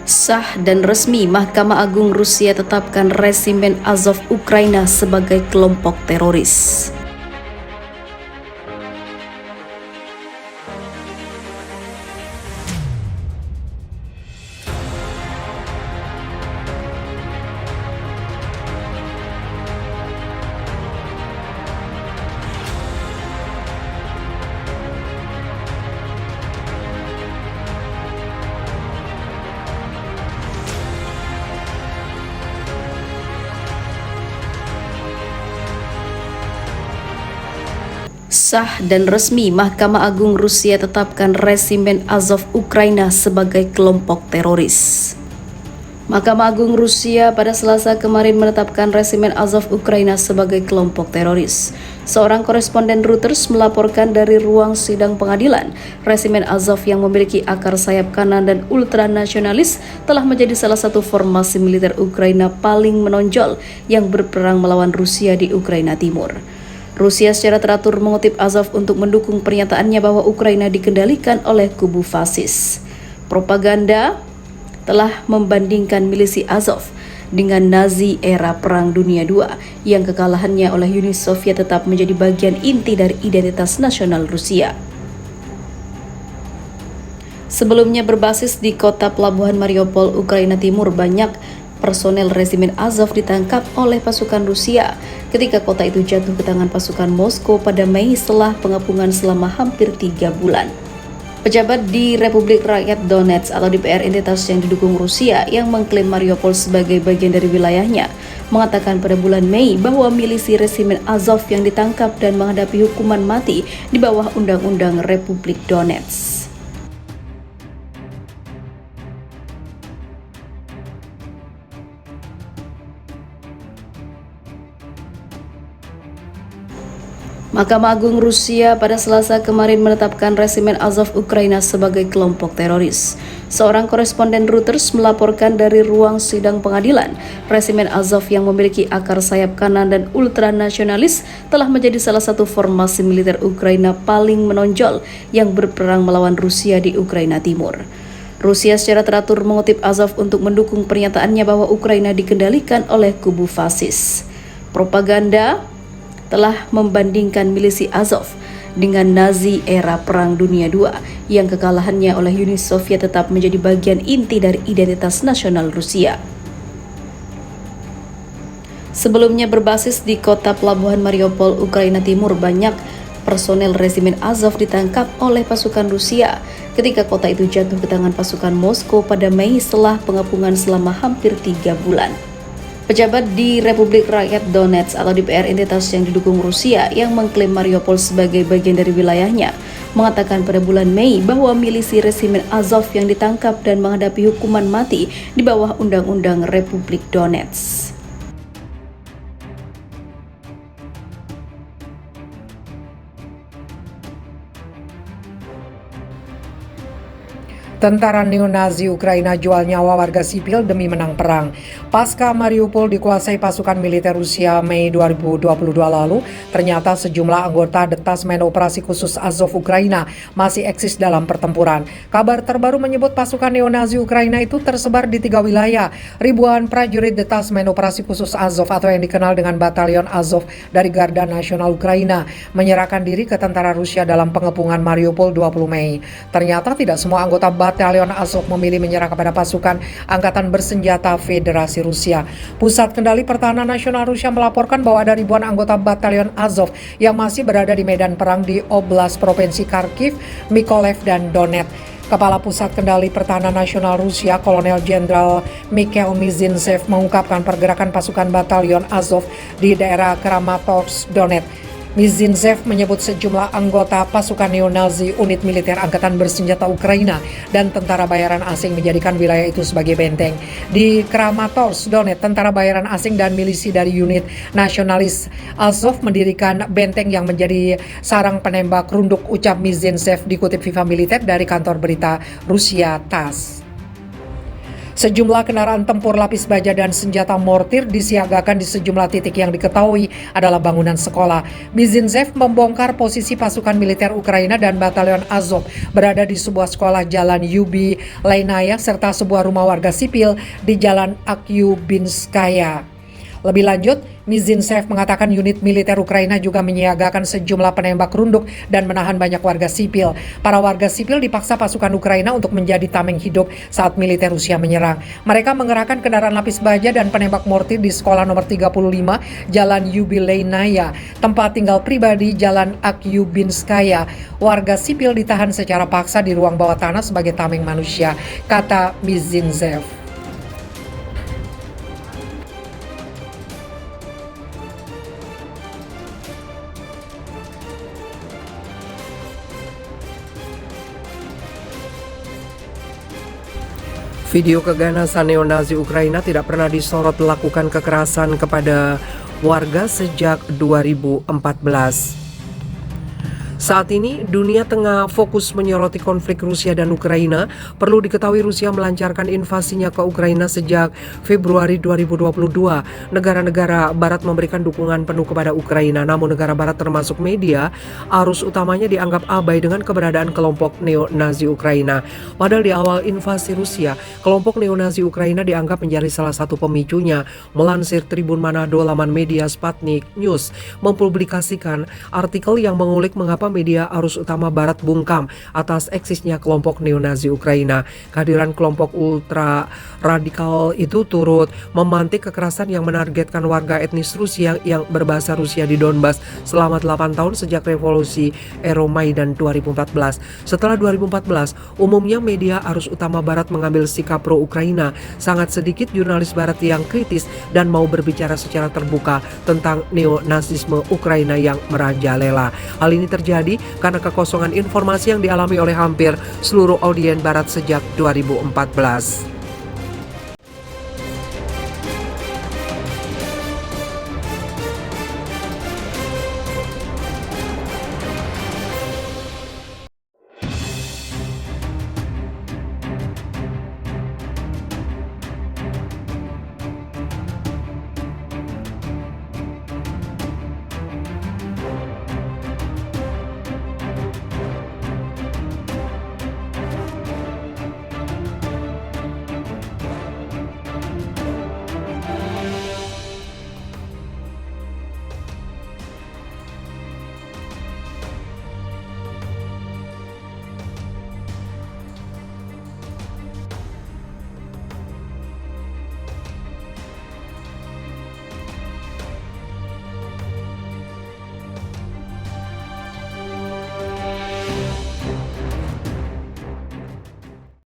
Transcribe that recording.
Sah dan resmi, Mahkamah Agung Rusia tetapkan resimen Azov Ukraina sebagai kelompok teroris. Sah dan resmi, Mahkamah Agung Rusia tetapkan resimen Azov Ukraina sebagai kelompok teroris. Mahkamah Agung Rusia pada Selasa kemarin menetapkan resimen Azov Ukraina sebagai kelompok teroris. Seorang koresponden Reuters melaporkan dari ruang sidang pengadilan, resimen Azov yang memiliki akar sayap kanan dan ultranasionalis telah menjadi salah satu formasi militer Ukraina paling menonjol yang berperang melawan Rusia di Ukraina Timur. Rusia secara teratur mengutip Azov untuk mendukung pernyataannya bahwa Ukraina dikendalikan oleh kubu fasis. Propaganda telah membandingkan milisi Azov dengan Nazi era Perang Dunia II yang kekalahannya oleh Uni Soviet tetap menjadi bagian inti dari identitas nasional Rusia. Sebelumnya berbasis di kota pelabuhan Mariupol, Ukraina Timur, banyak personel resimen Azov ditangkap oleh pasukan Rusia ketika kota itu jatuh ke tangan pasukan Moskow pada Mei setelah pengepungan selama hampir 3 bulan. Pejabat di Republik Rakyat Donetsk atau DPR, entitas yang didukung Rusia yang mengklaim Mariupol sebagai bagian dari wilayahnya, mengatakan pada bulan Mei bahwa milisi resimen Azov yang ditangkap dan menghadapi hukuman mati di bawah Undang-Undang Republik Donetsk. Mahkamah Agung Rusia pada Selasa kemarin menetapkan resimen Azov Ukraina sebagai kelompok teroris. Seorang koresponden Reuters melaporkan dari ruang sidang pengadilan, resimen Azov yang memiliki akar sayap kanan dan ultranasionalis telah menjadi salah satu formasi militer Ukraina paling menonjol yang berperang melawan Rusia di Ukraina Timur. Rusia secara teratur mengutip Azov untuk mendukung pernyataannya bahwa Ukraina dikendalikan oleh kubu fasis. Propaganda telah membandingkan milisi Azov dengan Nazi era Perang Dunia II yang kekalahannya oleh Uni Soviet tetap menjadi bagian inti dari identitas nasional Rusia. Sebelumnya berbasis di kota pelabuhan Mariupol, Ukraina Timur, banyak personel resimen Azov ditangkap oleh pasukan Rusia ketika kota itu jatuh ke tangan pasukan Moskow pada Mei setelah pengepungan selama hampir 3 bulan. Pejabat di Republik Rakyat Donetsk atau DPR, entitas yang didukung Rusia yang mengklaim Mariupol sebagai bagian dari wilayahnya, mengatakan pada bulan Mei bahwa milisi resimen Azov yang ditangkap dan menghadapi hukuman mati di bawah Undang-Undang Republik Donetsk. Tentara neo-Nazi Ukraina jual nyawa warga sipil demi menang perang. Pasca Mariupol dikuasai pasukan militer Rusia Mei 2022 lalu, ternyata sejumlah anggota Detasmen Operasi Khusus Azov Ukraina masih eksis dalam pertempuran. Kabar terbaru menyebut pasukan neo-Nazi Ukraina itu tersebar di 3 wilayah. Ribuan prajurit Detasmen Operasi Khusus Azov atau yang dikenal dengan Batalion Azov dari Garda Nasional Ukraina menyerahkan diri ke tentara Rusia dalam pengepungan Mariupol 20 Mei. Ternyata tidak semua anggota Batalion Azov memilih menyerah kepada pasukan Angkatan Bersenjata Federasi Rusia. Pusat Kendali Pertahanan Nasional Rusia melaporkan bahwa ada ribuan anggota Batalion Azov yang masih berada di medan perang di Oblast Provinsi Kharkiv, Mykolaiv, dan Donetsk. Kepala Pusat Kendali Pertahanan Nasional Rusia, Kolonel Jenderal Mikhail Mizintsev mengungkapkan pergerakan pasukan Batalion Azov di daerah Kramatorsk, Donetsk. Mizintsev menyebut sejumlah anggota pasukan neo-Nazi, unit militer angkatan bersenjata Ukraina, dan tentara bayaran asing menjadikan wilayah itu sebagai benteng. Di Kramatorsk, Donetsk, tentara bayaran asing dan milisi dari unit nasionalis Azov mendirikan benteng yang menjadi sarang penembak runduk, ucap Mizintsev, dikutip Viva Militer dari kantor berita Rusia TASS. Sejumlah kendaraan tempur lapis baja dan senjata mortir disiagakan di sejumlah titik yang diketahui adalah bangunan sekolah. Mizinzev membongkar posisi pasukan militer Ukraina dan batalion Azov berada di sebuah sekolah Jalan Yubi Lainaya serta sebuah rumah warga sipil di Jalan Akyubinskaya. Lebih lanjut, Mizinzev mengatakan unit militer Ukraina juga menyiagakan sejumlah penembak runduk dan menahan banyak warga sipil. Para warga sipil dipaksa pasukan Ukraina untuk menjadi tameng hidup saat militer Rusia menyerang. Mereka mengerahkan kendaraan lapis baja dan penembak mortir di sekolah nomor 35 Jalan Yubileinaya, tempat tinggal pribadi Jalan Akyubinskaya. Warga sipil ditahan secara paksa di ruang bawah tanah sebagai tameng manusia, kata Mizinzev. Video keganasan neonazi Ukraina tidak pernah disorot melakukan kekerasan kepada warga sejak 2014. Saat ini, dunia tengah fokus menyoroti konflik Rusia dan Ukraina. Perlu diketahui Rusia melancarkan invasinya ke Ukraina sejak Februari 2022. Negara-negara Barat memberikan dukungan penuh kepada Ukraina, namun negara Barat termasuk media, arus utamanya dianggap abai dengan keberadaan kelompok neo-Nazi Ukraina. Padahal di awal invasi Rusia, kelompok neo-Nazi Ukraina dianggap menjadi salah satu pemicunya. Melansir Tribun Manado, laman media Sputnik News mempublikasikan artikel yang mengulik mengapa media arus utama Barat bungkam atas eksisnya kelompok neo-Nazi Ukraina. Kehadiran kelompok ultra radikal itu turut memantik kekerasan yang menargetkan warga etnis Rusia yang berbahasa Rusia di Donbas selama 8 tahun sejak revolusi Euromaidan 2014. Setelah 2014, umumnya media arus utama Barat mengambil sikap pro-Ukraina. Sangat sedikit jurnalis Barat yang kritis dan mau berbicara secara terbuka tentang neo-nazisme Ukraina yang merajalela. Hal ini terjadi karena kekosongan informasi yang dialami oleh hampir seluruh audiens Barat sejak 2014.